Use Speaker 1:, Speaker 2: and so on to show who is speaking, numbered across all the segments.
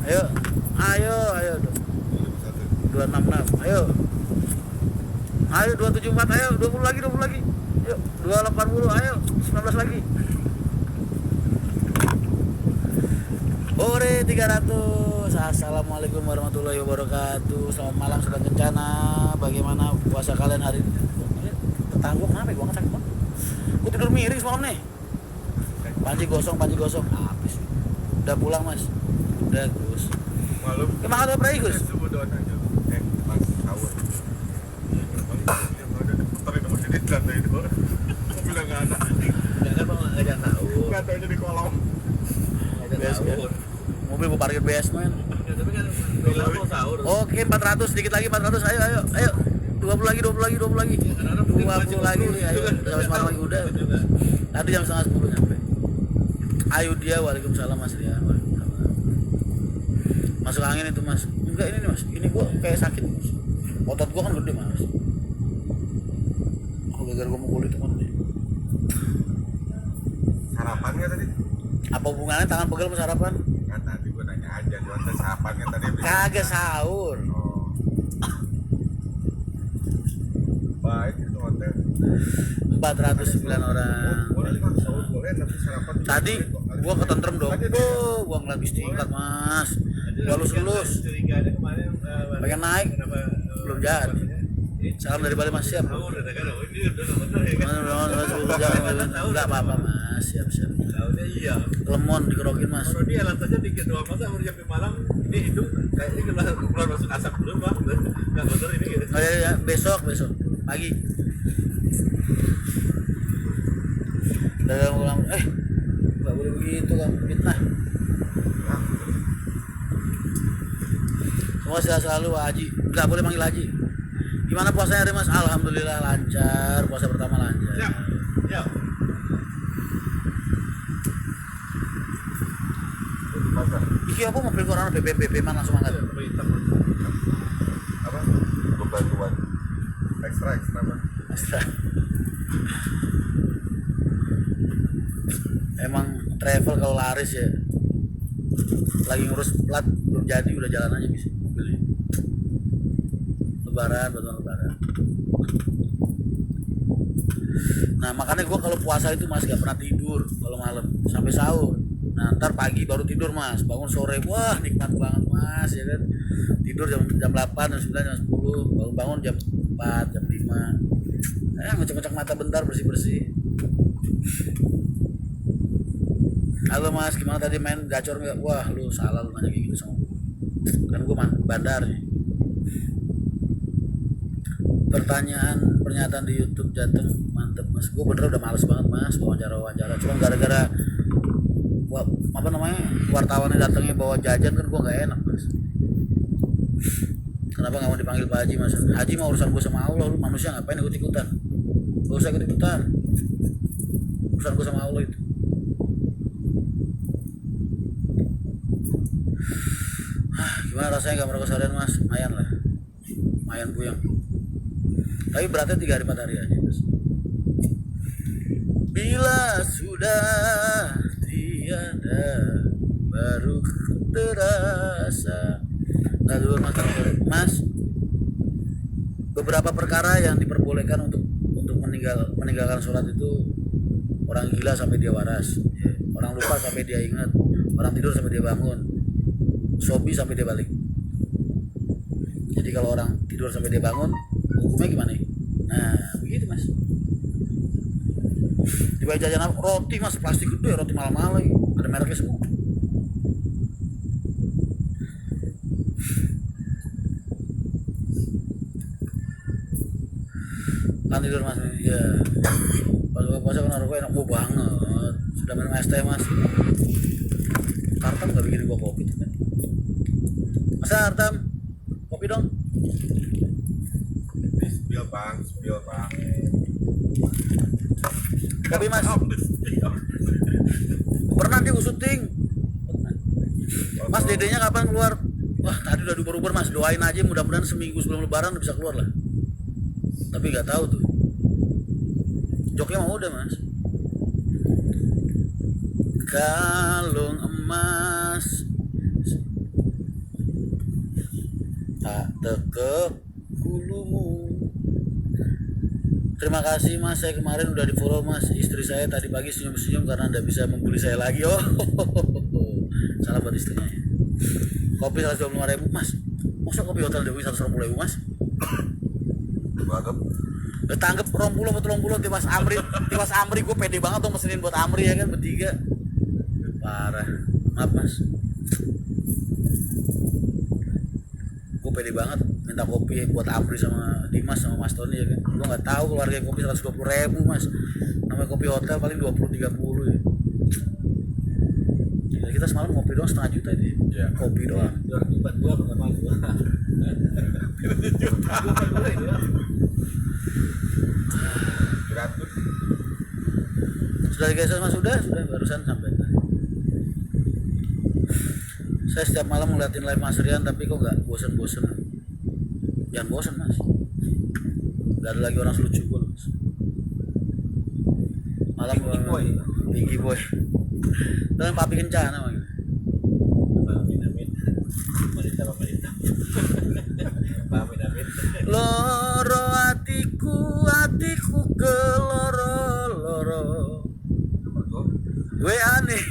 Speaker 1: Ayo, ayo 266, ayo 274, ayo 20 lagi, ayo 280, ayo 19 lagi. Ore 300. Assalamualaikum warahmatullahi wabarakatuh. Selamat malam Sobat Kencana. Bagaimana puasa kalian hari ini? Tetangga kenapa gua ngecek banget. Gua tidur miring semalam nih. Panci gosong. Habis. Udah pulang, Mas. Udah, Gus.
Speaker 2: Malam.
Speaker 1: Emang ada pray, Gus?
Speaker 2: Mas Sahur. Puterin sama sini lantai itu. Mobilnya nggak ada.
Speaker 3: Nggak ada tahu.
Speaker 2: Nggak tahu jadi kolong.
Speaker 3: Nggak ada tahu.
Speaker 1: Mobil gua parkir basement.
Speaker 3: Tapi kan bilang mau sahur.
Speaker 1: Oke, 400, sedikit lagi 400. Ayo. 20 lagi. 20 lagi. 20 lagi. Ayo. Sampai semalam lagi udah. Nanti jam 9:30 nyampe. Ayo dia, waalaikumsalam Mas Ria. Waalaikumsalam. Masuk angin itu, Mas. Enggak ini nih, Mas. Ini gua kayak sakit, Mas. Otot gua kan gede, Mas. Kalau gara-gara gua mukul itu kan.
Speaker 2: Sarapan nggak tadi?
Speaker 1: Apa hubungannya tangan pegel sama sarapan?
Speaker 2: Nggak tadi gua nanya aja. Jual sarapan nggak tadi?
Speaker 1: Kagak sahur.
Speaker 2: Oh. Baik itu hotel.
Speaker 1: 409 orang.
Speaker 2: Boleh kan sahur boleh tapi sarapan.
Speaker 1: Tadi gua ketentrem dong. Gua ngeliat bis tingkat, Mas. Gua lulus.
Speaker 3: Curiganya kemarin
Speaker 1: Pengen naik.
Speaker 3: kenapa
Speaker 1: Belum jadi. Salam dari Bali, Mas. Siap.
Speaker 3: sahur ada kan? Oh, ini udah bener ya kan?
Speaker 1: Enggak apa-apa, Mas. Siap.
Speaker 3: Tahunya iya.
Speaker 1: Lemon dikerokin, Mas.
Speaker 3: Kalau dia lantasnya dikit doang masa baru sampai malam ini hidung kayaknya keluar masuk asap dulu bang. Nggak bener ini gitu.
Speaker 1: Oh ya, besok pagi. Dalam ulang nggak boleh begitu kan, fitnah. Semua sehat selalu, Pak Haji. Nggak boleh manggil Haji. Gimana puasanya hari, Mas? Alhamdulillah lancar. Puasa pertama lancar.
Speaker 3: Ya.
Speaker 2: Pasar.
Speaker 1: Iki apa mobil corona BPBP mana langsung angkat?
Speaker 2: Apa? Bantuan. Ekstra Bang.
Speaker 1: Emang travel kalau laris ya. Lagi ngurus plat belum jadi, udah jalan aja bisa mobilnya. Lebaran. Nah makanya gue kalau puasa itu, Mas, gak pernah tidur kalau malam sampai sahur. Nah ntar pagi baru tidur, Mas. Bangun sore, wah nikmat banget, Mas, ya kan. Tidur jam 8, jam 9, jam 10. Bangun jam 4, jam 5. Ngecek-ngecek mata bentar, bersih-bersih. Halo, Mas, gimana tadi main gacor nggak? Wah, lu salah lu nanya kayak gitu sama gue. Kan gue bandar nih. Pernyataan di YouTube Jateng mantep, Mas. Gue bener udah males banget, Mas, wawancara. Cuma gara-gara wartawannya datangnya bawa jajan kan gue nggak enak, Mas. Kenapa nggak mau dipanggil Pak Haji, Mas? Haji mau urusan gue sama Allah, lu manusia ngapain ikut-ikutan? Gak usah ikut-ikutan. Urusan gue sama Allah itu. Gimana rasanya gak merokok seharian, Mas? Lumayan puyeng. Tapi beratnya 3 hari 4 hari aja, Mas. Bila sudah tiada baru terasa. Nggak dulu, Mas. Beberapa perkara yang diperbolehkan untuk meninggalkan sholat itu: orang gila sampai dia waras, orang lupa sampai dia ingat, orang tidur sampai dia bangun, sobi sampai dia balik. Jadi kalau orang tidur sampai dia bangun, hukumnya gimana? Nah begitu, Mas. Tiba jajan apa? Roti, Mas, plastik gede, roti malam-malam lagi, ada mereknya semua. Kan tidur, Mas, ya. Pas puasa kan rokok enak banget. Sudah minum es teh, Mas. Tartam gak bikin gua kopi tuh, kan? Mas Tartam, kopi dong.
Speaker 2: Spill bang.
Speaker 1: Kopi, Mas. Pernah dia syuting. Mas, dedenya kapan keluar? Wah, tadi udah diuber-uber, Mas. Doain aja, mudah-mudahan seminggu sebelum lebaran udah bisa keluar lah. Tapi nggak tahu tuh. Joknya mau udah, Mas. Kalung emas tekep bulumu. Terima kasih mas, saya kemarin udah di follow mas. Istri saya tadi pagi senyum-senyum karena anda bisa membuli saya lagi. Oh, salam buat istrinya ya. Kopi 125.000 mas. Masa kopi hotel Dewi 120.000 mas?
Speaker 2: Banget.
Speaker 1: Tanggep 20 atau 30 tiwas Amri gue pede banget tuh mesenin buat Amri ya kan bertiga. Parah. Maaf mas. Gue pede banget minta kopi buat Amri sama Dimas sama Mas Tony ya kan. Gue nggak tahu keluarga kopi 120.000 mas. Namanya kopi hotel paling 20-30 ya. Jadi kita semalam ngopi doang 0,5 juta ini.
Speaker 2: Ya.
Speaker 1: Kopi doang.
Speaker 3: 242 pertama gua. 2 juta. 2 ini ya.
Speaker 2: 100.
Speaker 1: Sudah digeser mas, sudah barusan sampai. Saya setiap malam ngeliatin live Mas Rian tapi kok nggak bosen-bosen. Jangan bosen mas. Gak ada lagi orang selucu gue mas. Malam Pinky Boy. Dan Papi Kencana mas.
Speaker 3: Amin. Pemerintah. Amin.
Speaker 1: Loro hatiku keloro. Gue aneh.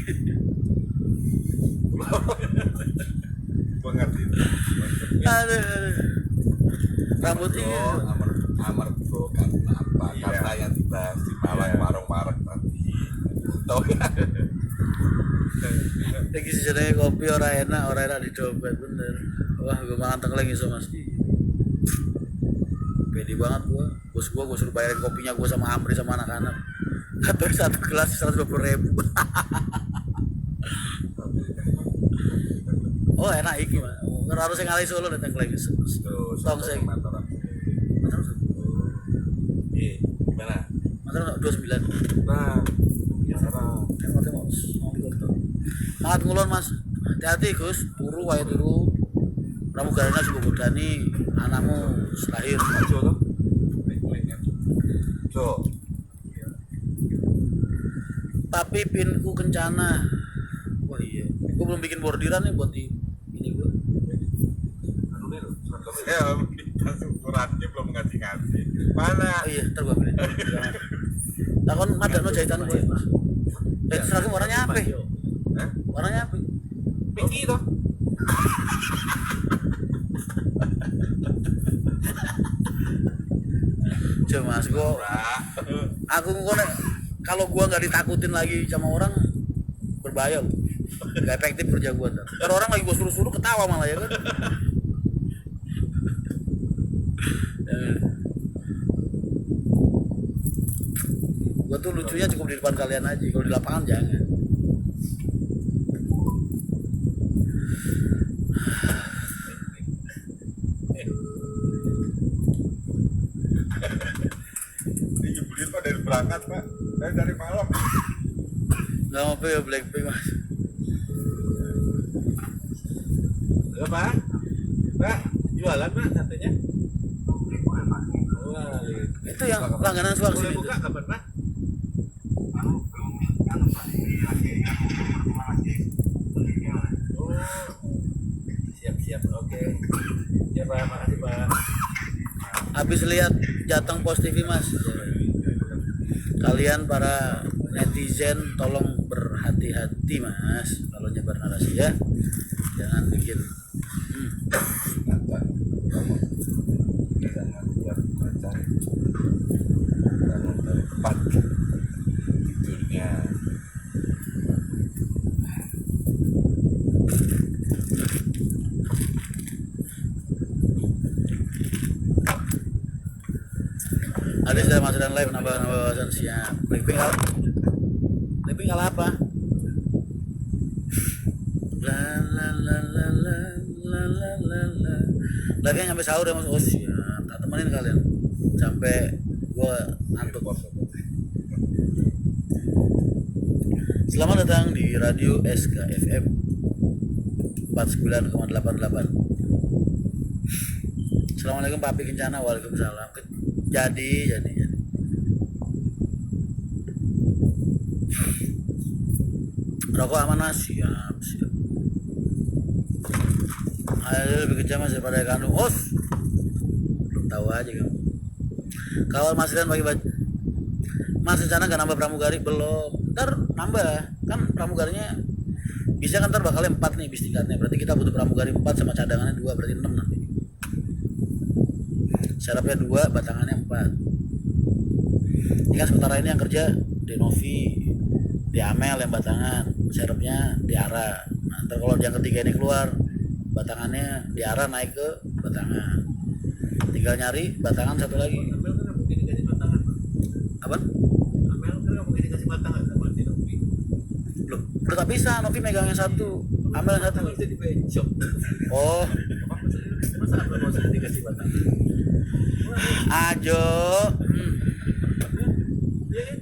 Speaker 2: Gue ngerti.
Speaker 1: Aduh. Rambut ini.
Speaker 2: Amar bro kan apa? Kata yang dibahas di Malang warung-warung tadi. Tahu ya?
Speaker 1: Lagi sejenenge kopi ora enak di dompet bener. Wah, gue makan lagi sama Mas. Pede banget gue suruh bayarin kopinya gue sama Amri sama anak-anak. Kata satu gelas 120.000. Oh enak iki mas. Harusnya ngalih Solo datang lagi. Tong saya.
Speaker 2: Mataram.
Speaker 3: Gimana?
Speaker 1: Mataram 29.
Speaker 2: Nah, sekarang
Speaker 1: Tengok mau dikorto. Mangat ngulon mas. Hati-hati Gus. Turu wae turu. Pramugarana juga godani anakmu lahir.
Speaker 2: Jo toh. Jo.
Speaker 1: Tapi pinku Kencana. Wah iya. Gue belum bikin bordiran nih buat di ini gue.
Speaker 2: Ya, suratnya belum ngasih. Mana?
Speaker 1: Oh iya, ntar gue beli. Takon ada no jahitan gue. Seragam warnanya apa?
Speaker 2: Hah?
Speaker 1: Warnanya apa?
Speaker 3: Pinky toh.
Speaker 1: Cuma mas gue. Aku ngono. Kalau gue nggak ditakutin lagi sama orang, berbahaya loh. Gak efektif kerja gue. Kalau orang lagi gue suruh-suruh ketawa malah ya kan. Gue tuh lucunya cukup di depan kalian aja, kalau di lapangan jangan.
Speaker 2: Ini nyebelin pak dari berangkat pak. Dari malam.
Speaker 1: Gak mau ya Blackpink mas.
Speaker 3: Apa? Pak, jualan Pak katanya. Wah,
Speaker 1: Itu yang langganan Suarso
Speaker 3: boleh
Speaker 1: itu.
Speaker 3: buka kapan Pak? Oh, siap, oke. Ya Pak, makasih Pak.
Speaker 1: Habis lihat Jateng Post TV mas. Kalian para netizen tolong berhati-hati mas kalau nyebar narasi ya. Jangan bikin
Speaker 2: Tempat tidurnya.
Speaker 1: ada sudah masuk dan live nambah wawasan siap. Blackpink kalah apa? La la la la la la la la la. Lagi nyampe sahur ya mas. Oh siap. Tak temenin kalian sampai gua ngantuk. Selamat datang di Radio SKFM 49,88. Assalamualaikum Papi Kencana. Waalaikumsalam. Jadi rokok aman mas. Siap. Dia lebih kejam mas daripada kandung. Belum tahu aja kamu. Kawal Mas Rian bagi baju. Mas rencana gak nambah pramugari? Belum. Ntar nambah. Kan pramugarinya bisa kan ntar bakalnya 4 nih bis tingkatnya. Berarti kita butuh pramugari 4 sama cadangannya 2, berarti 6 nanti. Serapnya 2, batangannya 4. Ini kan sementara ini yang kerja Denovi, di Amel yang batangan, serapnya diarah. Nah, ntar kalau yang ketiga ini keluar, batangannya diarah naik ke batangan. Tinggal nyari batangan satu lagi.
Speaker 3: Amel kan nggak mungkin dikasih batangan.
Speaker 1: Apa?
Speaker 3: Amel kan nggak mungkin dikasih batangan sama si Novi.
Speaker 1: Loh, udah tak bisa, Novi megang yang satu, Amel yang satu.
Speaker 3: Amel bisa di shop.
Speaker 1: Oh,
Speaker 3: Masa Amel mau sudah dikasih batangan?
Speaker 1: ajo.
Speaker 3: Iya kan?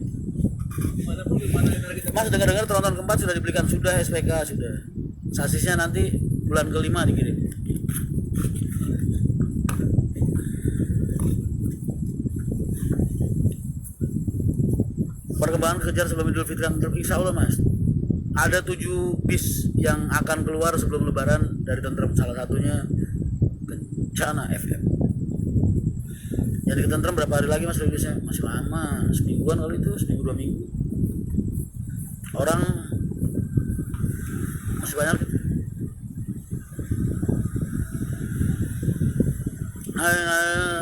Speaker 3: Dimanapun di mana negara kita.
Speaker 1: Mas dengar-dengar tronton keempat sudah dibelikan, sudah SPK sudah. Sasisnya nanti bulan ke-5 dikirim. Perkembangan kejar sebelum Idul Fitri, insya Allah mas. Ada 7 bis yang akan keluar sebelum Lebaran dari Tentrem, salah satunya Kencana FM. Jadi ke Tentrem berapa hari lagi mas rilisnya? Masih lama, semingguan kali itu, seminggu 2 minggu. Orang masih banyak.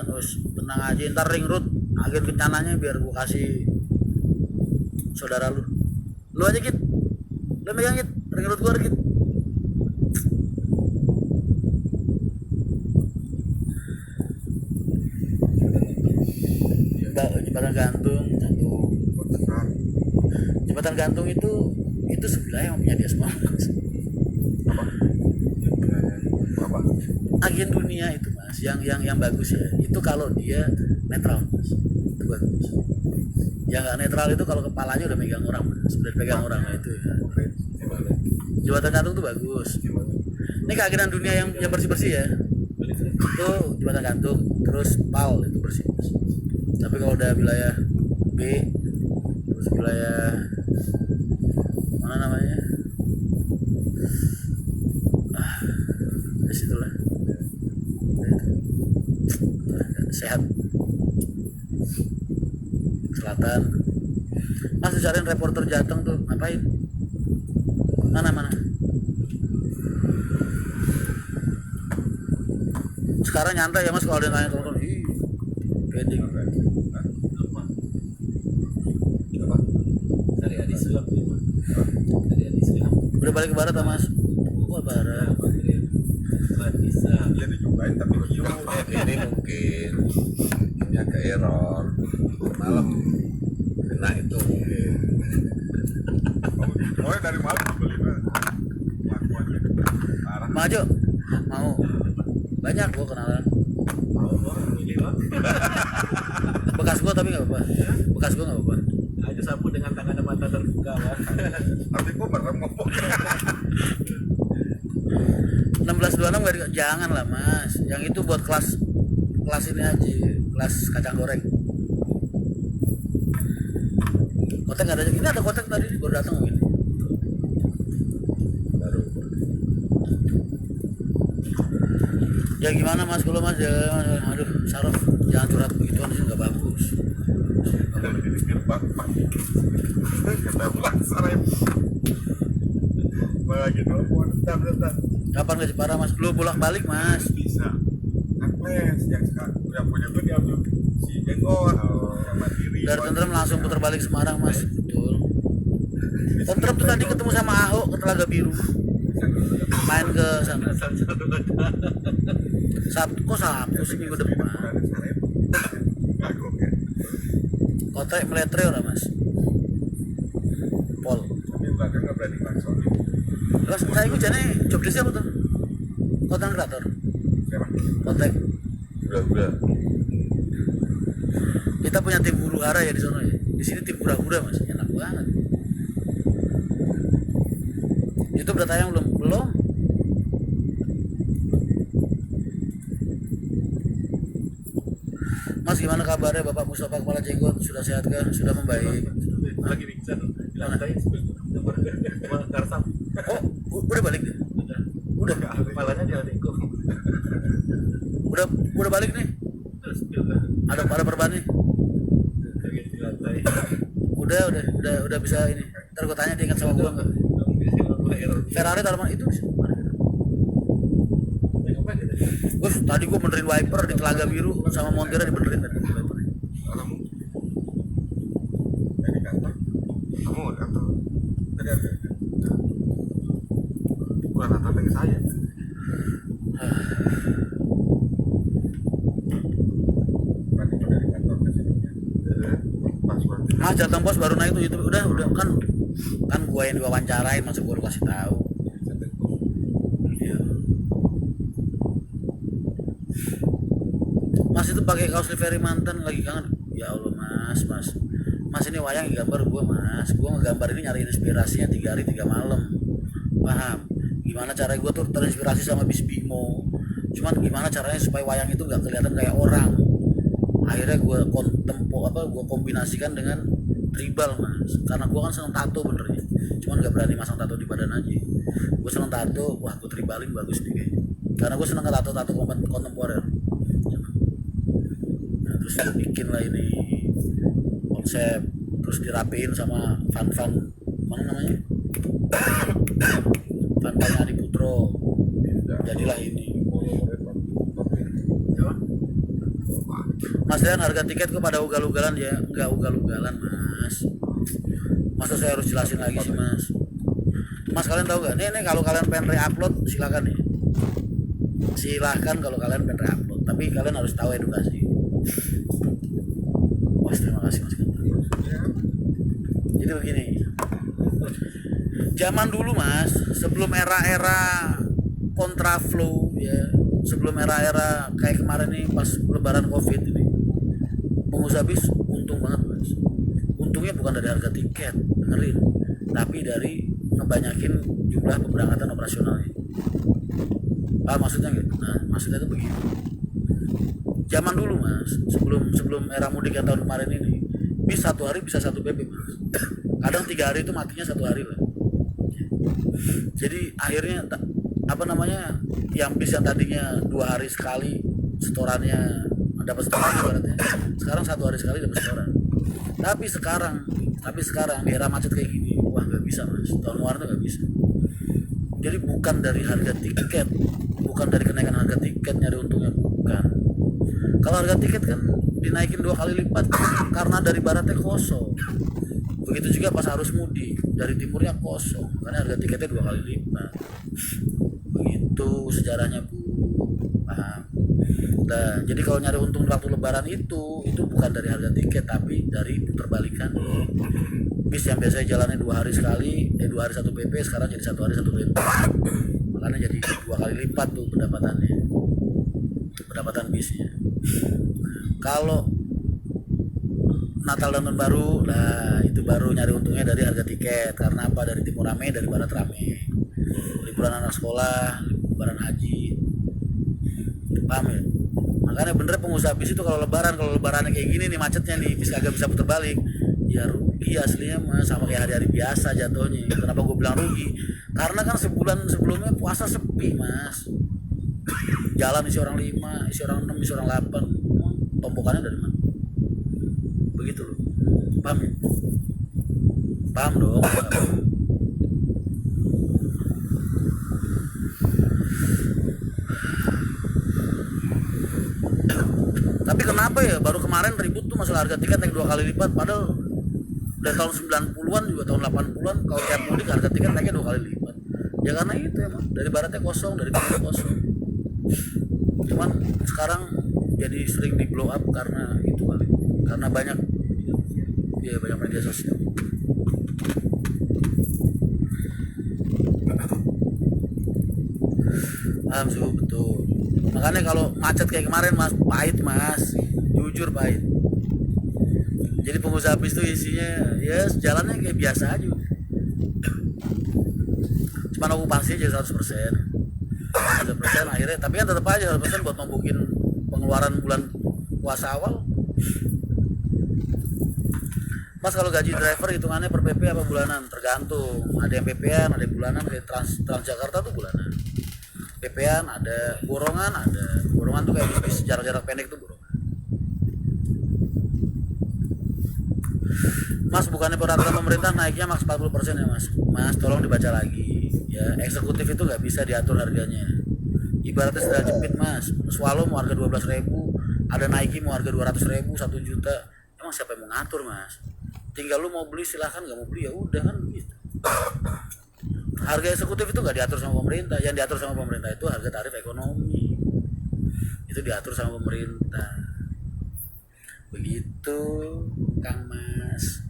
Speaker 1: Terus tenang aja, ntar ring road agen Kencananya biar gua kasih saudara lu. Lu aja Kit, lu megang Kit, ring road gua Kit. Jembatan gantung satu. Jembatan gantung itu sebelah yang punya dia semua.
Speaker 2: Apa?
Speaker 1: Agen dunia itu mas, yang bagus ya. Itu kalau dia netral mas, itu bagus. Yang nggak netral itu kalau kepalanya udah megang orang mas, udah pegang orang itu ya. Jembatan gantung tuh bagus. Ini keagenan dunia yang bersih ya. Itu jembatan gantung, terus pal itu bersih mas. Tapi kalau udah wilayah B, terus wilayah mana namanya, di situlah sehat. Selatan mas cariin reporter Jateng tuh ngapain, mana sekarang nyantai ya mas kalau ada yang nanya tonton pending.
Speaker 2: Apa?
Speaker 3: Dari Adi Sulam tuh, Mas. Dari Adi Sulam.
Speaker 1: Udah balik ke barat mas? Oh barat.
Speaker 3: Bisa.
Speaker 2: Iya dicobain tapi ini mungkin ini agak error malam kena itu mungkin. Oh dari malam beli lakuannya parah.
Speaker 1: Maju mau banyak gua kenalan.
Speaker 3: Milih Bang.
Speaker 1: Bekas gua tapi nggak apa-apa. Bekas gua nggak apa-apa.
Speaker 3: Itu sapu dengan tangan dan mata terbuka, Bang.
Speaker 2: Tapi gua merem ngomong.
Speaker 1: 1626 nggak jangan lah mas. Yang itu buat kelas ini aja, kelas kacang goreng. Kotek nggak ada. Ini ada kotek tadi baru datang ini.
Speaker 2: Baru
Speaker 1: Ya gimana mas kalau mas ya, aduh Saraf jangan curhat begituan sih nggak bagus.
Speaker 2: kata pulang sore lagi telepon bentar
Speaker 1: Kapan ke Jepara mas? Lu bolak balik mas.
Speaker 2: bisa Atlas yang sekarang yang punya gue diambil si Jenggot yang mandiri
Speaker 1: Dari Tentrem langsung putar balik Semarang mas. Betul. Tentrem tuh tadi ketemu sama Ahok ke Telaga Biru. Main ke sana. Sabtu kok Sabtu sih minggu depan. Kotek meletre ora mas. Pol.
Speaker 2: tapi belakang nggak berani klaksonin
Speaker 1: Terus saya itu jane jobdesknya apa tuh? Konten kreator.
Speaker 2: siapa?
Speaker 1: Kotek.
Speaker 2: Udah
Speaker 1: Kita punya tim huru hara ya di sana ya. Di sini tim hura-hura mas, enak banget. Itu udah tayang belum? Belum. Mas gimana kabarnya Bapak Mustafa Kepala Jenggot? Sudah sehat kah? Sudah membaik?
Speaker 3: Lagi pingsan di lantai sama Karsam.
Speaker 1: Oh, udah balik deh? Udah.
Speaker 3: Kepalanya di Aldeko.
Speaker 1: Udah balik nih.
Speaker 3: Terus juga
Speaker 1: Ada perban nih.
Speaker 3: kayak di lantai.
Speaker 1: Udah bisa ini. Ntar gue tanya dia ingat sama gue nggak?
Speaker 3: Kamu di sini mau error.
Speaker 1: Ferrari taruh mana itu?
Speaker 3: Ngapain gitu?
Speaker 1: Gus, tadi gue benerin wiper di Telaga Biru sama Montira dibenerin tadi wipernya.
Speaker 2: Kamu dari kantor, kamu di kantor tadi ada bukan datang ke saya. Berarti itu dari kantor ke sini pas berarti.
Speaker 1: Mas Jateng Pos baru naik tuh itu udah kan gue yang diwawancarain masa gue kasih tahu. Iya. Mas itu pakai kaos Livery mantan lagi kangen. Ya Allah mas ini wayang gambar gue mas. Gue ngegambar ini nyari inspirasinya 3 hari 3 malam. Paham? Gimana cara gue tuh terinspirasi sama Bis Bimo. Cuman gimana caranya supaya wayang itu nggak kelihatan kayak orang. Akhirnya gue gue kombinasikan dengan tribal mas. Karena gue kan seneng tato benernya. Cuman nggak berani masang tato di badan aja. Gue seneng tato, wah gue tribalin bagus nih kayaknya. Karena gue seneng tato kontemporer. Nah, terus gue bikin lah ini konsep, terus dirapiin sama Van mana namanya? Van Adi Putro. Jadilah ini. Mas Rian, harga tiket kok pada ugal-ugalan ya? Enggak ugal-ugalan mas. Masa saya harus jelasin lagi sih mas? Mas kalian tahu gak? Nih kalau kalian pengen re-upload silakan nih. Silahkan kalau kalian pengen re-upload. Tapi kalian harus tahu edukasi. Mas terima kasih mas. Jadi begini. Zaman dulu mas, sebelum era-era kontraflow ya, sebelum era-era kayak kemarin nih pas lebaran covid ini, pengusaha bis untung banget mas. Untungnya bukan dari harga tiket, dengerin, tapi dari ngebanyakin jumlah pemberangkatan operasionalnya. Maksudnya gitu. Nah maksudnya itu begini. Zaman dulu mas, sebelum era mudik yang tahun kemarin ini, bis 1 hari bisa 1 PP mas. Kadang 3 hari itu matinya 1 hari lah. Jadi akhirnya yang bis yang tadinya 2 hari sekali setorannya dapat setoran ibaratnya, sekarang 1 hari sekali dapat setoran. Tapi sekarang di era macet kayak gini, wah nggak bisa mas. Tahun kemarin tuh nggak bisa. Jadi bukan dari harga tiket, bukan dari kenaikan harga tiket nyari untungnya, bukan. Kalau harga tiket kan dinaikin 2 kali lipat karena dari baratnya kosong. Begitu juga pas arus mudik, dari timurnya kosong karena harga tiketnya 2 kali lipat. Begitu sejarahnya bu. Paham? Nah, jadi kalau nyari untung waktu lebaran itu bukan dari harga tiket tapi dari puterbalikan. Bis yang biasanya jalannya 2 hari sekali, 2 hari 1 PP sekarang jadi 1 hari 1 PP. Makanya jadi 2 kali lipat tuh pendapatan bisnya. Kalau Natal dan Tahun Baru, nah itu baru nyari untungnya dari harga tiket. Karena apa? Dari timur rame, dari barat rame. Liburan anak sekolah, lebaran haji. Paham ya? Makanya bener pengusaha bis itu kalau lebarannya kayak gini nih macetnya nih, bis kagak bisa putar balik. Ya rugi aslinya mas, sama kayak hari-hari biasa jatuhnya. Kenapa gue bilang rugi? Karena kan sebulan sebelumnya puasa sepi mas. Jalan isi orang 5, isi orang 6, isi orang 8. Tombokannya dari mana? Begitu loh. Paham ya? Paham dong. Tapi kenapa ya baru kemarin ribut tuh masalah harga tiket naik 2 kali lipat, padahal dari tahun 90-an juga tahun 80-an kalau tiap mudik harga tiket naiknya 2 kali lipat. Ya karena itu emang dari baratnya kosong, dari timurnya kosong. Cuman sekarang jadi sering di blow up karena itu kali. Karena banyak media sosial. Betul. Makanya kalau macet kayak kemarin mas, pahit mas, jujur pahit. Jadi pengusaha bis itu isinya ya jalannya kayak biasa aja. Cuma okupansinya jadi 100%. 100% akhirnya, tapi kan tetap aja 100% buat nombokin pengeluaran bulan puasa awal. Mas kalau gaji driver hitungannya per PP apa bulanan? Tergantung. Ada yang PP-an, ada yang bulanan. Kayak Transjakarta tuh bulanan. PP-an ada, borongan ada. Borongan tuh kayak bis jarak-jarak pendek tuh borongan. Mas, bukannya peraturan pemerintah naiknya maks 40% ya mas? Mas, tolong dibaca lagi ya. Eksekutif itu nggak bisa diatur harganya. Ibaratnya sendal jepit mas, Swallow mau harga 12.000, ada Nike mau harga 200.000, 1 juta. Emang siapa yang mau ngatur mas? Tinggal lu mau beli silahkan, nggak mau beli ya udah kan gitu. Harga eksekutif itu nggak diatur sama pemerintah. Yang diatur sama pemerintah itu harga tarif ekonomi, itu diatur sama pemerintah. Begitu Kang Mas.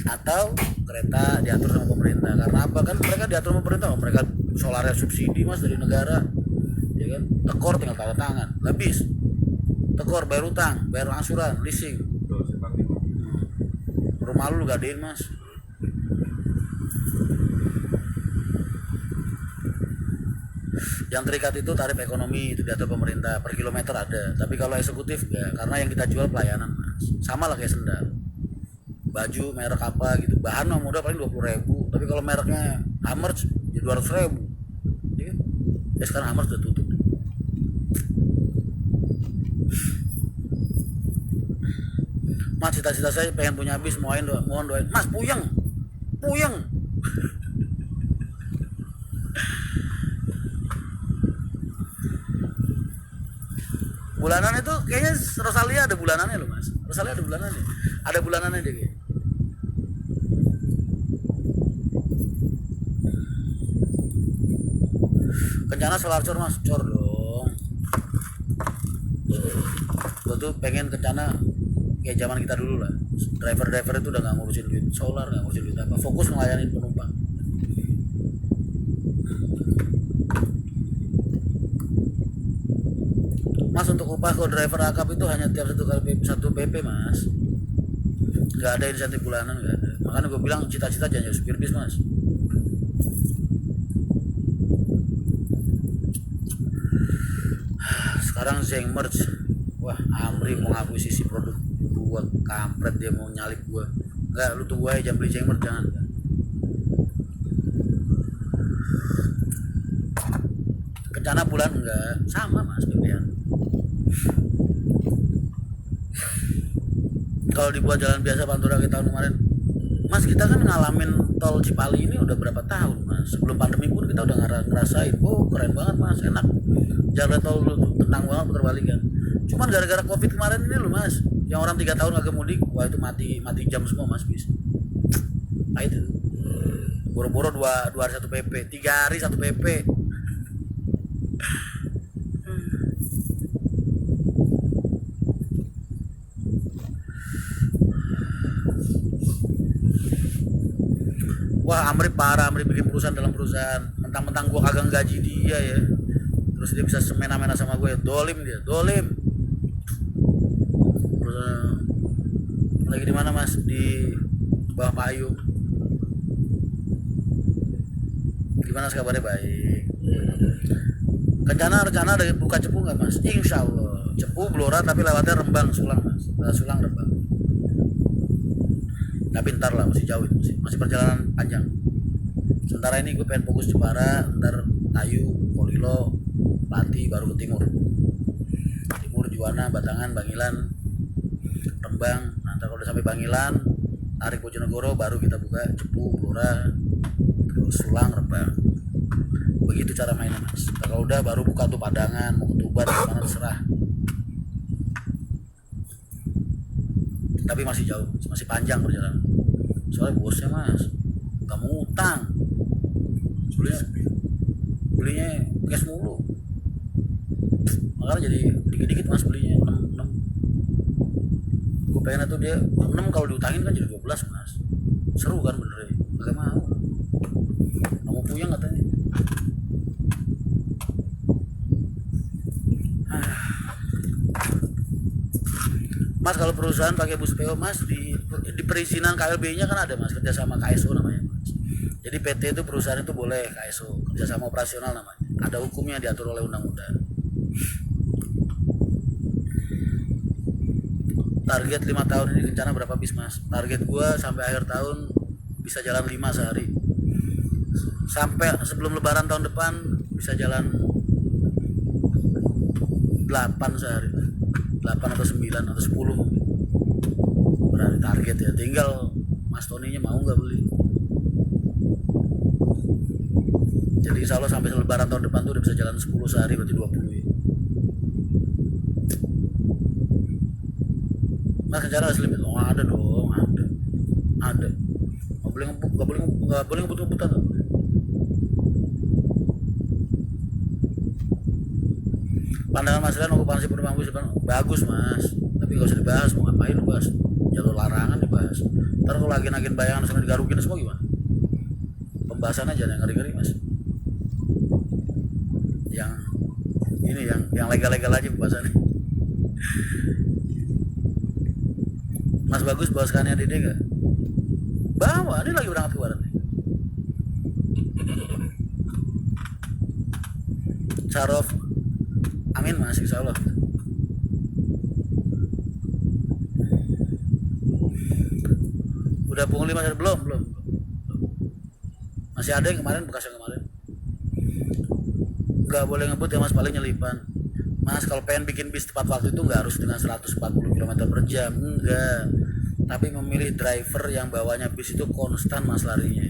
Speaker 1: Atau kereta diatur sama pemerintah, karena apa? Kan mereka diatur sama pemerintah, mereka solarnya subsidi mas dari negara, ya kan? Tekor tinggal tanda tangan, habis. Tekor bayar utang, bayar angsuran, leasing. Rumah lu gadein mas. Yang terikat itu tarif ekonomi, itu diatur pemerintah, per kilometer ada. Tapi kalau eksekutif ya, karena yang kita jual pelayanan mas. Sama lah kayak sendal, baju merek apa gitu, bahan modal paling 20.000, tapi kalau mereknya Hammers ya 200.000 ya, ya sekarang Hammers udah tutup. Mas, cita-cita saya pengen punya bis, mohon doain mas. Puyeng bulanan itu kayaknya Rosalia ada bulanannya loh mas. Rosalia ada bulanannya deh kayaknya. Kencana solar cor mas, cor dong. Gue tuh pengen kencana kayak zaman kita dulu lah. Driver itu udah nggak ngurusin duit solar, nggak ngurusin duit apa, fokus ngelayanin penumpang. Mas, untuk upah kalau driver akap itu hanya tiap satu PP mas, nggak ada insentif bulanan, nggak ada. Makanya gue bilang cita-cita jangan jadi supir bis mas. Sekarang Zeng merge, wah Amri mau ngakuisisi produk gua, kampret dia mau nyalip gua. Enggak, lu tunggu aja, jangan beli Zeng merge, jangan. Kencana bulan enggak sama mas PP-an. Kalau dibuat jalan biasa Pantura kayak tahun kemarin mas, kita kan ngalamin tol Cipali ini udah berapa tahun mas. Sebelum pandemi pun kita udah ngerasain, oh keren banget mas, enak jalan tol lu tuh, tenang banget putar balik kan. Cuman gara-gara covid kemarin ini loh mas, yang orang 3 tahun agak mudik, wah itu mati jam semua mas bis. Nah itu boro-boro 2 hari 1 PP, 3 hari 1 PP. Wah Amri parah, Amri bikin perusahaan dalam perusahaan, mentang-mentang gua kagak gaji dia ya, terus dia bisa semena-mena sama gue, dolim dia, dolim. Terus lagi di mana mas? Di bawah payung. Gimana kabarnya? Baik. Rencana ada buka Cepu nggak mas? Insya Allah Cepu Blora, tapi lewatnya Rembang Sulang mas, Sulang Rembang. Tapi ntar lah, masih jauh, masih perjalanan panjang. Sementara ini gue pengen fokus Jepara, ntar Tayu, Polilo, Pati, baru ke timur, Juwana, Batangan, Bangilan, Rembang. Nanti kalau udah sampai Bangilan, tarik Bojonegoro, baru kita buka Cepu, Blora, terus Sulang, Rembang. Begitu cara mainnya mas. Kalau udah baru buka tuh Padangan, mau ke Tuban, mana terserah. Tapi masih jauh, masih panjang perjalanan. Soalnya bosnya mas nggak mau utang, belinya cash mulu, makanya jadi dikit-dikit mas belinya 6. Gue pengen tuh dia 6, kalau diutangin kan jadi 12 mas. Seru kan bener ya, nggak mau puyeng katanya. Mas, kalau perusahaan pakai bus PO mas, di perizinan KLB-nya kan ada mas, kerjasama KSO namanya mas. Jadi PT itu perusahaan itu boleh KSO, kerjasama operasional namanya. Ada hukumnya, diatur oleh undang-undang. Target 5 tahun ini rencana berapa bis mas? Target gua sampai akhir tahun bisa jalan 5 sehari. Sampai sebelum lebaran tahun depan bisa jalan 8 sehari, 8 atau 9 atau 10 mungkin. Berarti target ya, tinggal Mas Toninya mau nggak beli. Jadi insya Allah sampai lebaran tahun depan tuh udah bisa jalan 10 sehari, berarti 20 ya. Mas kencara limit? Oh ada dong, ada. Nggak boleh ngebut-ngebutan. Pandangan Mas Rian okupansi penumpang bis bagus Mas, tapi nggak usah dibahas, mau ngapain lu bahas jalur larangan dibahas. Ntar kalau lagi nagin bayangan sampai digarukin semua gimana? Pembahasan aja yang ngeri-ngeri Mas. Yang ini yang legal-legal aja pembahasannya. Mas Bagus bawa Scania DD nggak? Bawa, ini lagi berangkat ke barat nih. Sarof, amin Mas, insya Allah. Udah pungli Mas? Belum. Masih ada yang kemarin, bekas yang kemarin. Nggak boleh ngebut ya Mas, paling nyelipan. Mas kalau pengen bikin bis tepat waktu itu nggak harus dengan 140 km per jam, enggak. Tapi memilih driver yang bawanya bis itu konstan Mas larinya.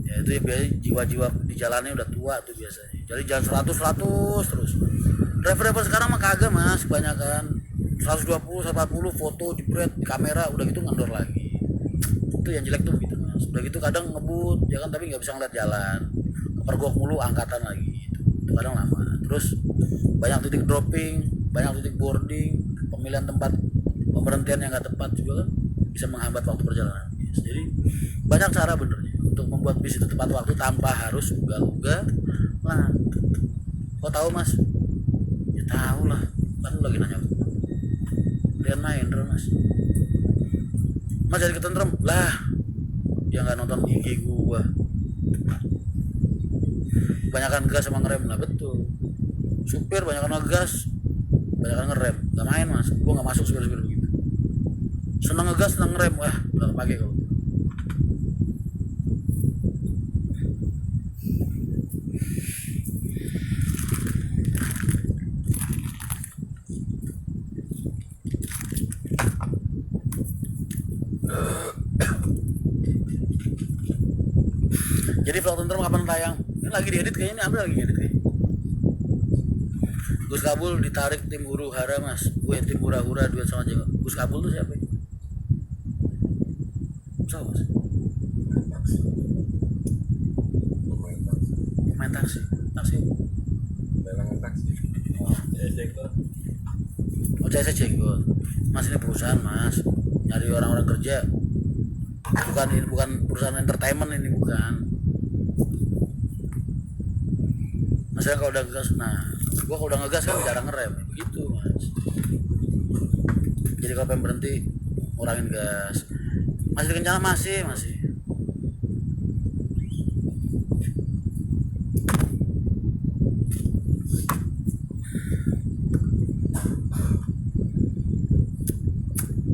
Speaker 1: Ya itu ya biasanya jiwa-jiwa di jalannya udah tua tuh biasanya. Jadi jangan 100 terus. Driver sekarang mah kagak Mas, kebanyakan 120, 140 foto jepret kamera udah gitu ngendor lagi. Itu yang jelek tuh gitu Mas. Udah gitu kadang ngebut ya kan, tapi nggak bisa ngeliat jalan. Kepergok mulu angkatan lagi. Itu kadang lama. Terus banyak titik dropping, banyak titik boarding, pemilihan tempat pemberhentian yang nggak tepat juga kan bisa menghambat waktu perjalanan. Jadi banyak cara benernya untuk membuat bis itu tepat waktu tanpa harus ugal-ugal. Nah, kok tahu Mas? Ya tahu lah, kan lu lagi nanya. Lian main Mas. Mas jadi ketentrem lah. Dia nggak nonton IG gua. Banyakan gas sama ngerem lah, betul. Supir banyakan ngegas, banyakan ngerem, nggak main Mas. Gua nggak masuk supir begitu. Senang ngegas, senang ngerem, wah nggak pakai kau. Jadi vlog tentrem kapan tayang? Ini lagi diedit kayaknya, ini ambil lagi diedit kayaknya. Gus Kabul ditarik tim huru hara Mas. Gue tim hura-hura duet sama Jenggot. Gus Kabul tuh siapa? Siapa Mas? Main taksi.
Speaker 2: Lelangan taksi.
Speaker 1: Oh saya Jenggot. Mas ini perusahaan Mas, nyari orang-orang kerja. Bukan perusahaan entertainment ini, bukan. Maksudnya kalau udah ngegas, nah gua kalau udah ngegas kan jarang ngerem, begitu Mas. Jadi kalau pengen berhenti ngurangin gas. Masih dikencana masih.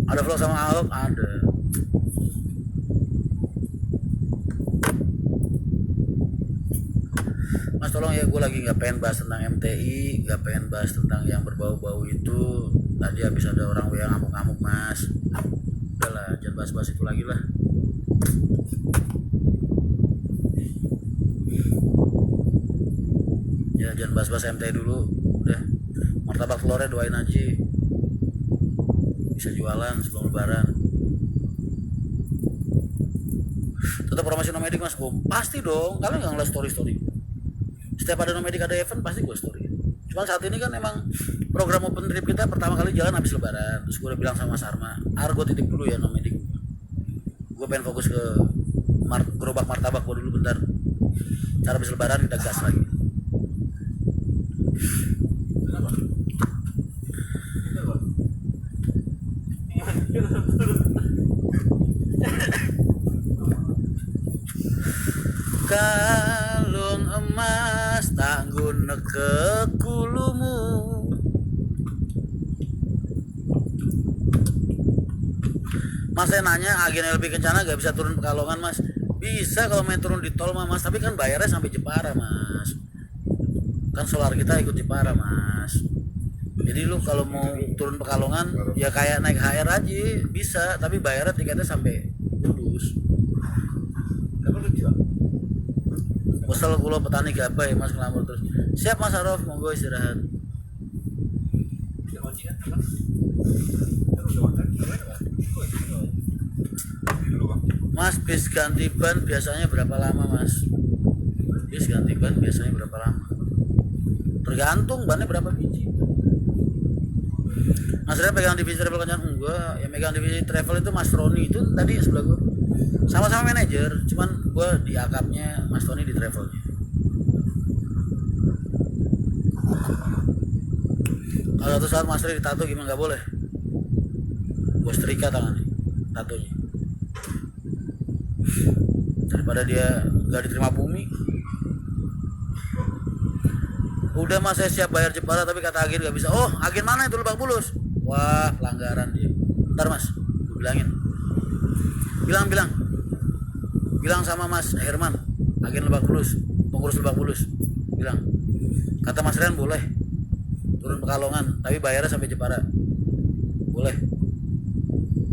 Speaker 1: Ada vlog sama Ahok? Ada. Mas tolong ya, gue lagi nggak pengen bahas tentang MTI, nggak pengen bahas tentang yang berbau-bau itu. Tadi habis ada orang yang ngamuk-ngamuk Mas. Udahlah, jangan bahas-bahas itu lagi lah. Ya jangan bahas-bahas MTI dulu. Udah, martabak telurnya doain aja bisa jualan sebelum lebaran. Tetap promosi Nomedik Mas. Oh, pasti dong, kalian nggak ngeliat story. Setiap ada Nomedik ada event pasti gue story. Cuman saat ini kan emang program open trip kita pertama kali jalan habis lebaran. Terus gue udah bilang sama Mas Arma, gue titip dulu ya Nomedik. Gue pengen fokus ke gerobak martabak gue dulu bentar. Cara habis lebaran kita gas lagi. Kalung emas tanggun ke kulumu. Mas saya nanya, agen LB Kencana gak bisa turun Pekalongan Mas? Bisa kalau main turun di tol Mas, tapi kan bayarnya sampai Jepara Mas. kan solar kita ikut Jepara mas. Jadi lu kalau mau turun Pekalongan ya kayak naik HR aja bisa, tapi bayarnya tiketnya sampai Kudus.
Speaker 3: Kapan lu jual?
Speaker 1: Pesel kulo petani gapai mas ngelamar terus. Siap mas Arof, monggo istirahat.
Speaker 3: Bisa kunci kan? Apa? Kan udah makan, ngapain apa? Dulu bang.
Speaker 1: Mas bis ganti ban biasanya berapa lama mas? Bis ganti ban biasanya berapa lama? Tergantung bannya berapa biji. Mas Ryan pegang divisi travel kencan enggak, yang megang divisi travel itu Mas Roni itu tadi sebelah gue. Sama-sama manajer, cuman gue di akapnya Mas Roni di travelnya. Kalau satu saat Mas Ryan ditato gimana nggak boleh? Gue setrika tangannya, tatonya. Daripada dia nggak diterima bumi. Udah mas saya siap bayar Jepara tapi kata agen gak bisa. Oh agen mana itu Lebak Bulus? Wah pelanggaran dia. Ntar mas, gue bilangin. Bilang sama Mas Herman, agen Lebak Bulus, pengurus Lebak Bulus. Bilang, kata Mas Rian boleh turun Pekalongan tapi bayarnya sampai Jepara. Boleh.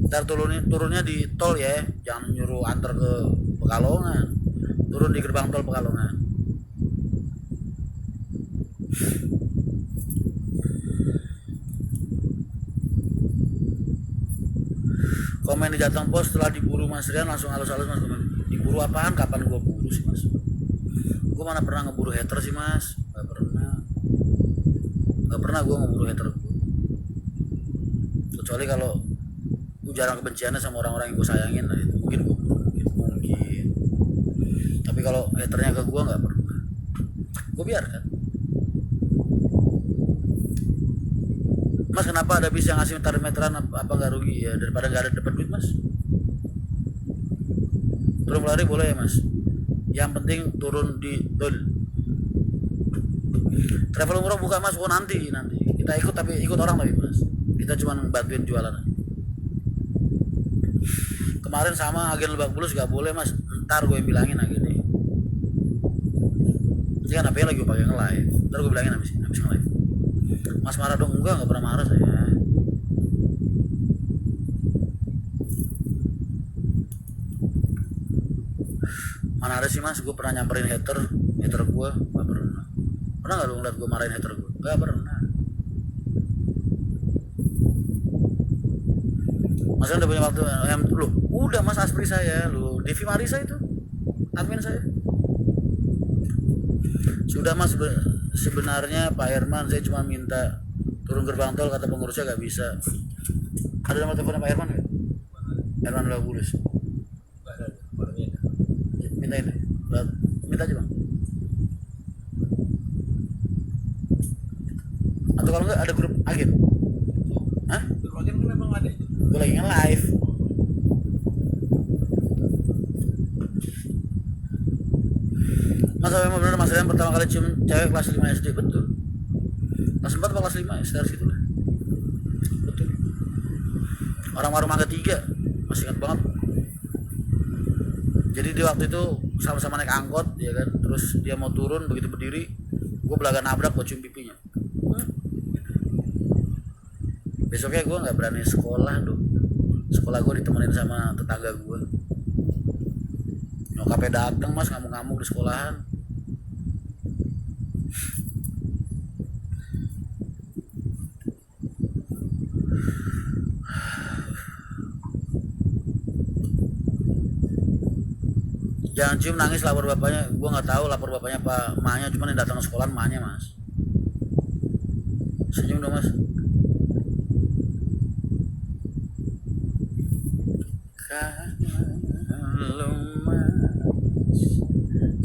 Speaker 1: Ntar turunnya di tol ya, jangan nyuruh antar ke Pekalongan. Turun di gerbang tol Pekalongan. Komen di Jateng Pos setelah diburu Mas Rian langsung halus-halus mas komen. Diburu apaan? Kapan gua buru sih mas? Gua mana pernah ngeburu hater sih mas? Gak pernah gua ngeburu hater gua. Kecuali kalau gua jarang kebenciannya sama orang-orang yang gua sayangin lah itu mungkin gua buru, mungkin. Tapi kalau haternya ke gua nggak pernah. Gua biarkan. Mas kenapa ada bis yang ngasih meteran apa nggak rugi ya daripada nggak ada dapat duit mas? Turun lari boleh ya mas? Yang penting turun di tol. Travel umroh buka mas? Oh nanti kita ikut tapi ikut orang tapi mas. Kita cuma bantuin jualan. Kemarin sama agen Lebak Bulus nggak boleh mas. Ntar gue yang bilangin agennya. Ini kan HP lagi gue pakai nge-live. Ntar gue bilangin habis nge-live. Mas marah dong? Enggak pernah marah saya. Mana ada sih mas, gue pernah nyamperin hater gue, gak pernah. Pernah gak lu ngeliat gue marahin hater gue? Gak pernah. Mas kan udah punya waktu, lu udah mas Aspri saya, lu Devi Marisa itu admin saya. Sudah mas, sebenarnya Pak Herman saya cuma minta turun gerbang tol, kata pengurusnya gak bisa. Ada nomor teleponnya Pak Herman gak? Herman Lebak Bulus. Minta aja bang. Atau kalau enggak ada grup agen? Hah?
Speaker 3: Grup agen kan memang ada.
Speaker 1: Gue lagi nge-live. Mas apa benar Mas Rian pertama kali cium cewek kelas 5 SD? Betul. Kelas 4 atau kelas 5 ya? Sekitar situ lah. Betul. Orang warung Mangga 3 masih ingat banget. Jadi di waktu itu sama-sama naik angkot ya kan, terus dia mau turun begitu berdiri, gue belaga nabrak, gue cium pipinya. Besoknya gue nggak berani sekolah dong. Sekolah gue ditemenin sama tetangga gue. Nyokapnya dateng mas ngamuk-ngamuk di sekolahan. Jangan cium nangis lapor bapaknya. Gue nggak tahu lapor bapaknya apa emaknya, cuman yang datang ke sekolah emaknya mas. Senyum dong mas. Kalau mas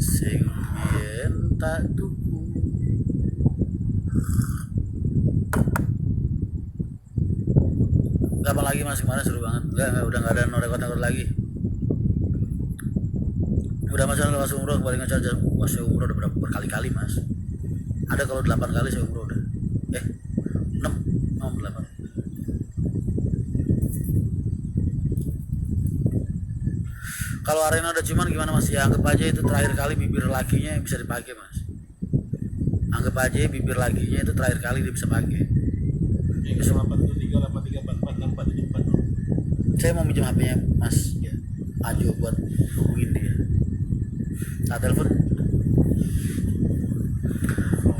Speaker 1: sing yen tak tuku. Kapan lagi mas? Kemarin seru banget. Enggak udah nggak ada rekod lagi. Udah mas kalau pas umroh kembali ngecas pas umroh udah berkali-kali mas. Ada kalau 8 kali saya umroh udah. 6 8. Kalau arena udah cuman gimana mas? Ya anggap aja itu terakhir kali bibir lakinya bisa dipakai mas. anggap aja bibir laginya itu terakhir kali dia bisa pakai.
Speaker 3: Ini 813 834
Speaker 1: Saya mau minjem HP-nya Mas ya, Ajo buat hubungin dia. Nah, telepon.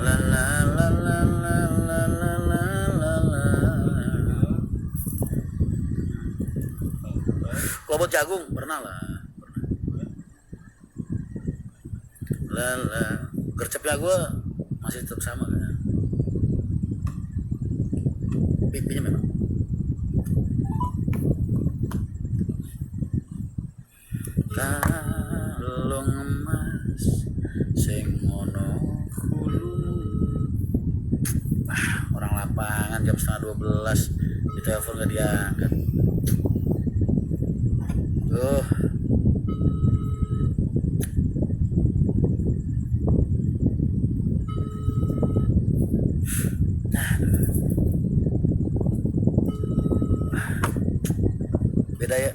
Speaker 1: La la la la la la la la la la. Klobot jagung pernah lah. La gercepnya gue masih tetap sama kan. Pipinya memang. Kalung emas sing ngono kulo. Orang lapangan jam 11:30 ditelepon gak diangkat. Tuh. Beda ya.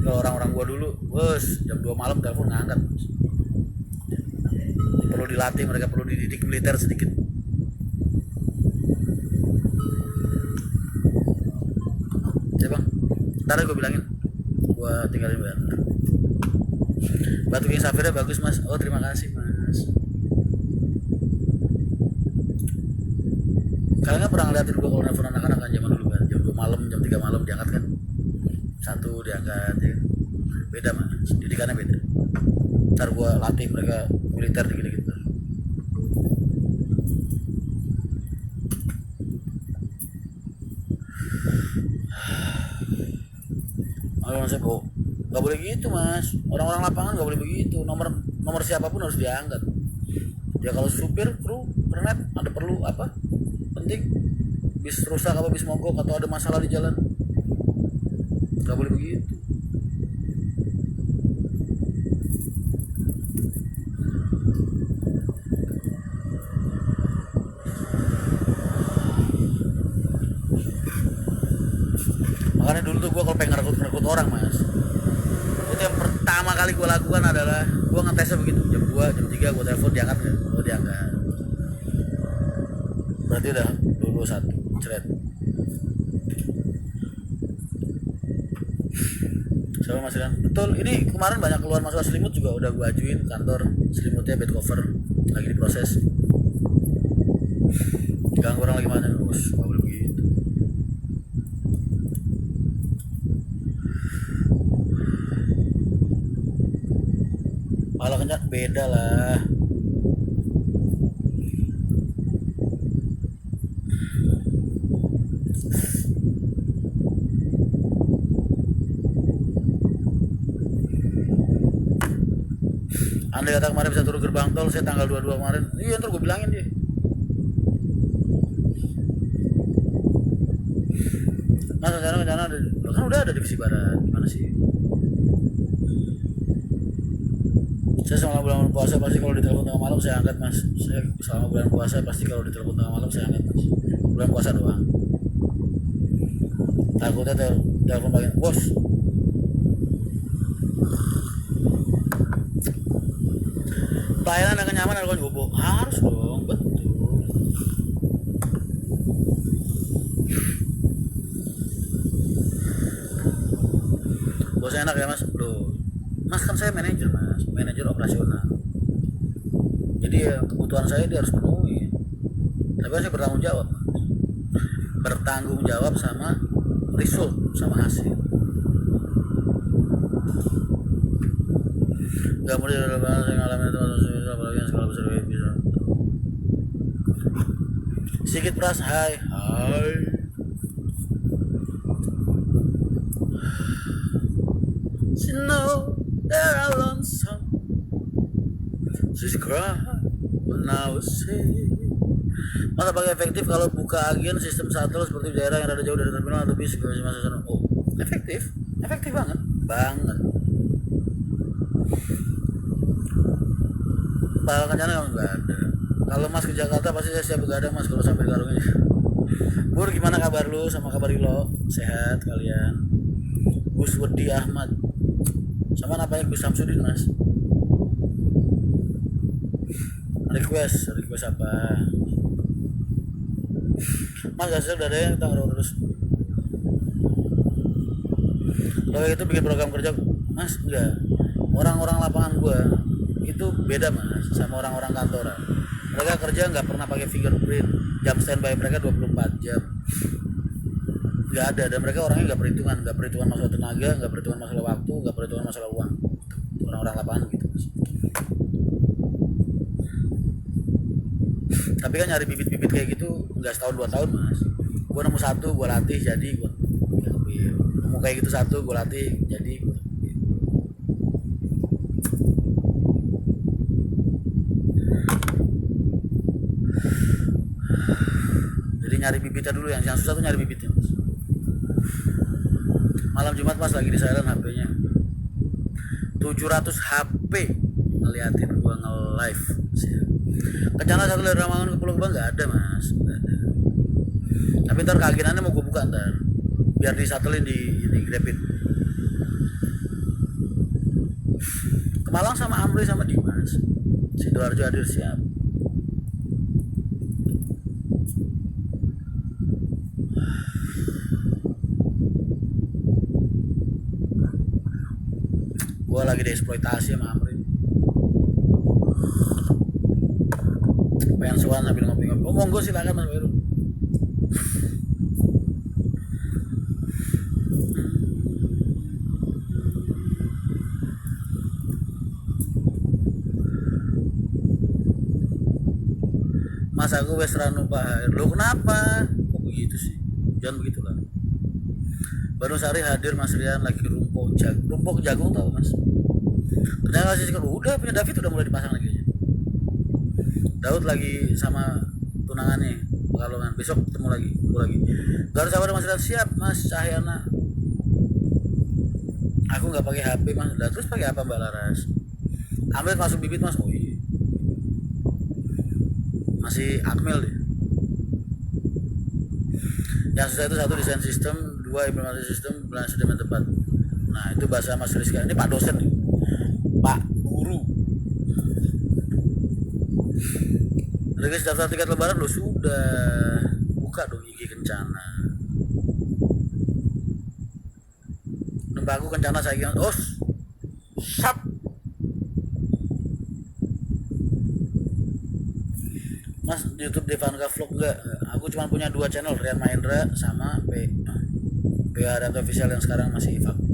Speaker 1: Kalau orang-orang gua dulu, bos, jam 2 malam telepon ngangkat. Perlu dilatih, mereka perlu dididik militer sedikit. Ya bang, ntar gue bilangin, gua tinggalin banget. Batu King Safira bagus mas. Oh terima kasih mas. Kalian kan pernah ngeliatin gua kalau nelfon anak-anak kan zaman dulu kan, jam 2 malam, jam 3 malam diangkat kan. Satu diangkat ya. Beda mas, didikannya beda. Ntar gua latih mereka militer dikit-dikit. Mas, nggak boleh gitu mas. Orang-orang lapangan nggak boleh begitu. Nomor siapapun harus diangkat. Ya kalau supir, kru, kernet, ada perlu apa? Penting. Bis rusak apa bis mogok atau ada masalah di jalan, nggak boleh begitu. Makanya dulu tuh gue kalau pengen ngerekrut orang mas, itu yang pertama kali gue lakukan adalah gue ngetesnya begitu. Jam 2, jam 3 gue telepon, diangkat nggak? Oh diangkat. Berarti udah dulu satu ceret. Sama mas Rian. Betul, ini kemarin banyak keluar masalah selimut juga udah gue ajuin kantor. Selimutnya bed cover lagi diproses. Ganggu orang lagi mana bos, nggak boleh begitu. Kalau kencang beda lah. Andai kata kemarin bisa turun gerbang tol, saya tanggal 22 kemarin. Iya ntar gue bilangin dia. Mas rencana ada, kan udah ada divisi barat. Gimana sih? Saya selama bulan puasa pasti kalau ditelepon tengah malam saya angkat mas. Saya selama bulan puasa pasti kalau ditelepon tengah malam saya angkat mas. Bulan puasa doang. Takutnya telepon bagian bos. Pelayanan dengan nyaman ada gobo. Harus dong, betul. Bosnya enak ya mas, bro. Mas kan saya manajer mas, manajer operasional. Jadi ya kebutuhan saya dia harus penuhi. Tapi kan saya bertanggung jawab mas. Bertanggung jawab sama result, sama hasil. Gak mau dalam bahasa saya ngalamin itu apalagi yang skala besar bisa. Sikit Pras, hai. She know that I lonesome. She's cry when I was sick. Mas apakah efektif kalau buka agen sistem shuttle seperti daerah yang rada jauh dari terminal atau bis ke masa sana? Oh, efektif banget, Kalau kencana nggak ada. Kalau mas ke Jakarta pasti saya siap begadang mas kalau sampai Garung ini. Bur gimana kabar lu sama kabar lo? Sehat kalian? Gus Wedi Ahmad sama namanya Gus Samsudin mas. request apa mas hasil udah ada yang kita ngerokok terus kalau itu bikin program kerja mas enggak orang-orang lapangan gua itu beda mas sama orang-orang kantoran mereka kerja nggak pernah pakai fingerprint jam standby mereka 24 jam nggak ada dan mereka orangnya nggak perhitungan masalah tenaga nggak perhitungan masalah waktu nggak perhitungan masalah uang orang-orang lapangan gitu mas. Tapi kan nyari bibit-bibit kayak gitu nggak setahun 2 tahun mas gua nemu satu gua latih jadi gua ambil nemu kayak gitu satu gua latih jadi gua jadi nyari bibitnya dulu yang susah tuh nyari bibitnya mas. Malam Jumat mas lagi di silent HP-nya 700 HP ngeliatin gua nge-live kencana satu dari Ramangun ke Pulau Gebang nggak ada mas nggak ada tapi ntar keagenannya mau gua buka ntar biar disatelin di ini Grabin ke Malang sama Amri sama Dimas Sidoarjo hadir siap gua lagi dieksploitasi sama Amri pengen suan sambil ngopi-ngopi monggo silakan mas Heru mas aku wes ranu Pak Heru lu kenapa kok begitu sih jangan begitulah baru sehari hadir Mas Rian lagi rumpok jagung tau mas ternyata sih udah punya David udah mulai dipasang lagi Daud lagi sama tunangannya Pekalongan besok ketemu lagi baru sabar Mas Rian siap Mas Cahyana aku nggak pakai HP mas lah terus pakai apa Mbak Laras ambil masuk bibit mas oh iya masih Akmil deh yang susah itu satu desain sistem dua implementasi sistem bulan sistem yang tepat nah itu bahasa Mas Rizka ini Pak dosen nih Pak guru Regis daftar tiket lebaran lo sudah buka dong IG Kencana numpak aku Kencana saya sap mas YouTube Devanka Vlog enggak aku cuma punya 2 channel Rian Mahendra sama PH Haryanto Official yang sekarang masih vakum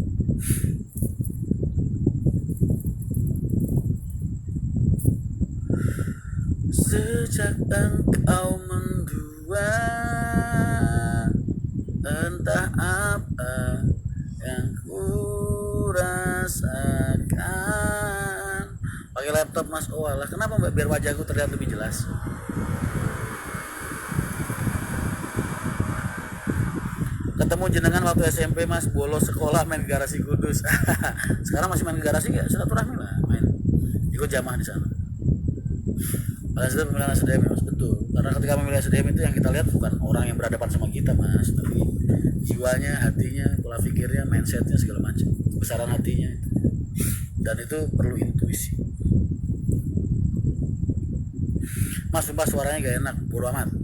Speaker 1: sejak engkau mendua entah apa yang ku rasakan pakai laptop mas oh alah kenapa mbak biar wajahku terlihat lebih jelas ketemu jenengan waktu SMP mas bolos sekolah main ke garasi Kudus sekarang masih main ke garasi ya silaturahmi lah main ikut jamaah di sana pada saat pemilihan SDM mas betul karena ketika memilih SDM itu yang kita lihat bukan orang yang berhadapan sama kita mas tapi jiwanya hatinya pola pikirnya mindsetnya segala macam besaran hatinya dan itu perlu intuisi mas sumpah suaranya gak enak bodo amat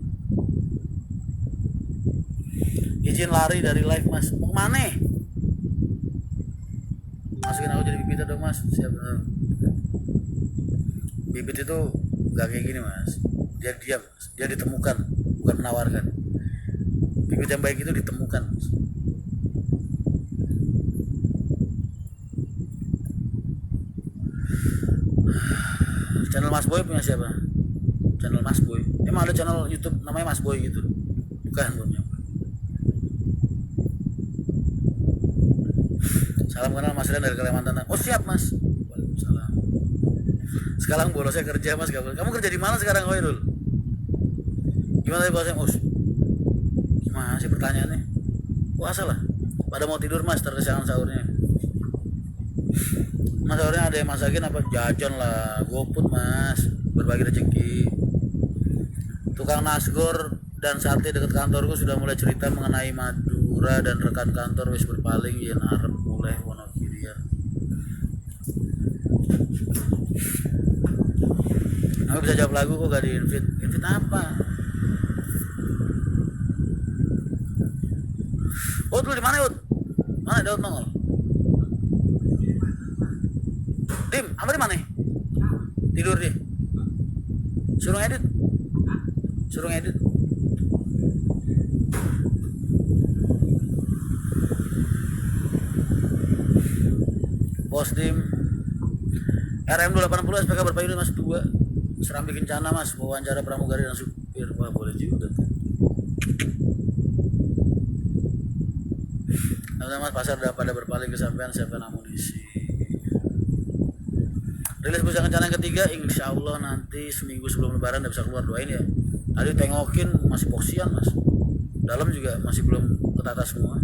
Speaker 1: izin lari dari live mas mau kemana masukin aku jadi bibit dong mas siap bibit itu gak kayak gini mas dia diam mas. Dia ditemukan bukan menawarkan bibit yang baik itu ditemukan mas. Channel Mas Boy punya siapa channel Mas Boy emang ada channel YouTube namanya Mas Boy gitu bukan belum salam kenal Mas Rian dari Kalimantan oh siap mas waalaikumsalam sekarang bolosnya kerja mas kamu kerja di mana sekarang Khairul gimana tadi bosnya us gimana sih pertanyaannya puasa lah pada mau tidur mas terkesangan sahurnya mas sahurnya ada yang masakin apa jajan lah GoFood mas berbagi rezeki tukang nasgor dan sate dekat kantorku sudah mulai cerita mengenai Madura dan rekan kantor wis berpaling yen arep mulai Wonogiri ya. Aku bisa jawab lagu kok gak di invite. Invite apa? Ut, lu di mana Ut? Mana Daud nongol? Dim, apa di mana? Tidur dia. Suruh ngedit. Suruh ngedit. Bos Dim. RM 280 SPK berpayung Mas 2. Serambi Kencana Mas, wawancara pramugari dan supir. Wah, boleh juga tuh. Mas, pasar udah pada berpaling ke sampean, siapkan amunisi. Rilis Busana Kencana yang ketiga, insya Allah nanti seminggu sebelum lebaran udah bisa keluar, doain ya. Tadi tengokin masih boksian Mas, dalam juga masih belum tertata semua,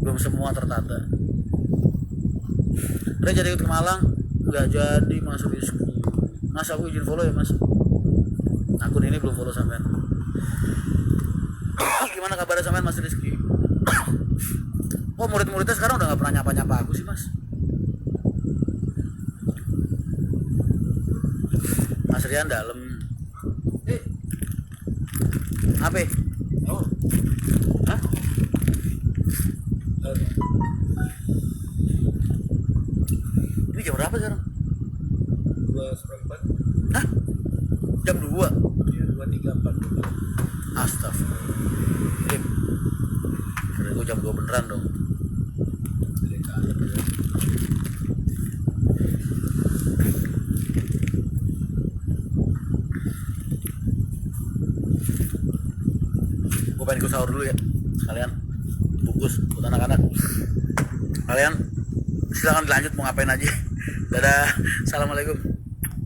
Speaker 1: belum semua tertata. Udah jadi ikut ke Malang, nggak jadi Mas Rizky. Mas aku izin follow ya Mas, akun ini belum follow sampean. Gimana kabarnya sampean Mas Rizky? Oh, murid-muridnya sekarang udah gak pernah nyapa-nyapa aku sih Mas. Mas Rian dalam. Apa?
Speaker 3: Oh.
Speaker 1: Hah? Ini jam berapa sekarang?
Speaker 3: 2:04.
Speaker 1: Hah? Jam 2?
Speaker 3: Ya, 2:34.
Speaker 1: Astagfirullah. Kira gue jam 2 beneran dong. Gue pengen ikut sahur dulu ya sekalian, bungkus buat anak-anak. Kalian silakan dilanjut mau ngapain aja. Dadah, assalamualaikum.